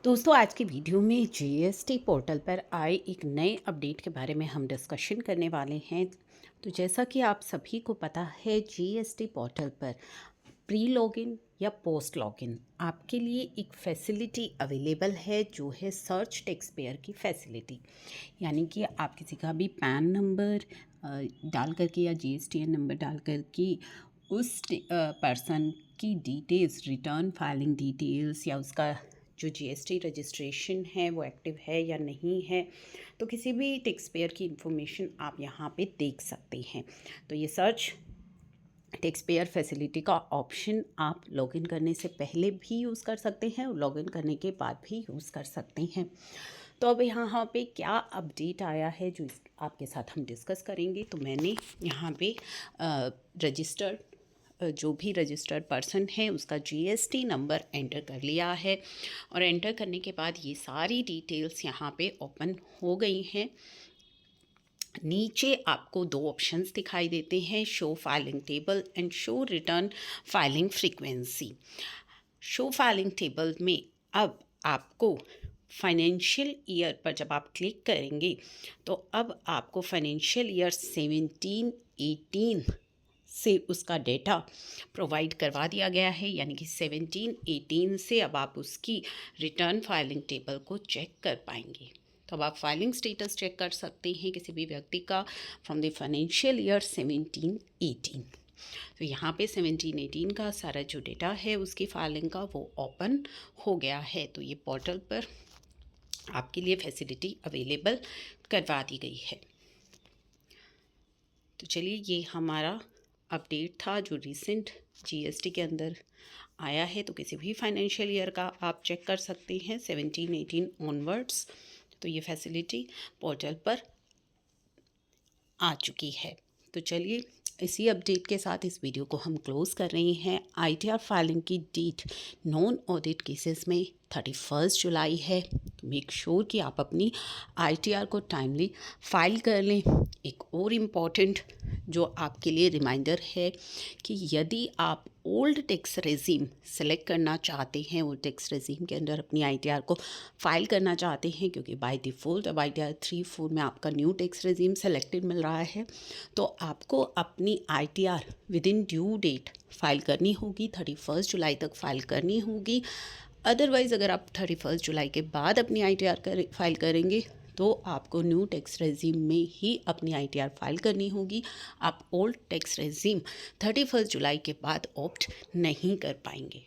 दोस्तों आज की वीडियो में जीएसटी पोर्टल पर आए एक नए अपडेट के बारे में हम डिस्कशन करने वाले हैं। तो जैसा कि आप सभी को पता है, जीएसटी पोर्टल पर प्री लॉगिन या पोस्ट लॉगिन आपके लिए एक फैसिलिटी अवेलेबल है, जो है सर्च टैक्स पेयर की फैसिलिटी। यानी कि आप किसी का भी पैन नंबर डाल करके या जीएसटीएन नंबर डाल करके उस पर्सन की डिटेल्स, रिटर्न फाइलिंग डिटेल्स या उसका जो जीएसटी रजिस्ट्रेशन है वो एक्टिव है या नहीं है, तो किसी भी टैक्स पेयर की इंफॉर्मेशन आप यहाँ पे देख सकते हैं। तो ये सर्च टैक्स पेयर फैसिलिटी का ऑप्शन आप लॉगिन करने से पहले भी यूज़ कर सकते हैं और लॉगिन करने के बाद भी यूज़ कर सकते हैं। तो अब यहाँ पे क्या अपडेट आया है जो आपके साथ हम डिस्कस करेंगे। तो मैंने यहाँ पे रजिस्टर्ड जो भी रजिस्टर्ड पर्सन है उसका जीएसटी नंबर एंटर कर लिया है और एंटर करने के बाद ये सारी डिटेल्स यहाँ पे ओपन हो गई हैं। नीचे आपको दो ऑप्शंस दिखाई देते हैं, show filing table and show return filing frequency. Show filing table में अब आपको फाइनेंशियल ईयर पर जब आप क्लिक करेंगे तो अब आपको फाइनेंशियल ईयर 17-18 से उसका डेटा प्रोवाइड करवा दिया गया है। यानी कि 17-18 से अब आप उसकी रिटर्न फाइलिंग टेबल को चेक कर पाएंगे। तो अब आप फाइलिंग स्टेटस चेक कर सकते हैं किसी भी व्यक्ति का फ्रॉम द फाइनेंशियल ईयर 17-18। तो यहाँ पे 17-18 का सारा जो डेटा है उसकी फाइलिंग का वो ओपन हो गया है। तो ये पोर्टल पर आपके लिए फैसिलिटी अवेलेबल करवा दी गई है। तो चलिए, ये हमारा अपडेट था जो रिसेंट जीएसटी के अंदर आया है। तो किसी भी फाइनेंशियल ईयर का आप चेक कर सकते हैं 17-18 ऑनवर्ड्स। तो ये फैसिलिटी पोर्टल पर आ चुकी है। तो चलिए, इसी अपडेट के साथ इस वीडियो को हम क्लोज़ कर रहे हैं। आईटीआर फाइलिंग की डेट नॉन ऑडिट केसेस में 31 जुलाई है। तो मेक श्योर कि आप अपनी आईटीआर को टाइमली फाइल कर लें। एक और इम्पॉर्टेंट जो आपके लिए रिमाइंडर है कि यदि आप ओल्ड टैक्स रेजिम सेलेक्ट करना चाहते हैं, ओल्ड टैक्स रेजिम के अंदर अपनी आईटीआर को फाइल करना चाहते हैं, क्योंकि बाय डिफ़ॉल्ट अब आईटीआर 3-4 में आपका न्यू टैक्स रेजिम सेलेक्टेड मिल रहा है, तो आपको अपनी ITR within due date file करनी होगी। 31 जुलाई तक फाइल करनी होगी। अदरवाइज़ अगर आप 31 जुलाई के बाद अपनी आईटीआर फाइल करेंगे तो आपको न्यू टैक्स रेजिम में ही अपनी आईटीआर फाइल करनी होगी। आप ओल्ड टैक्स रेजिम 31 जुलाई के बाद ऑप्ट नहीं कर पाएंगे।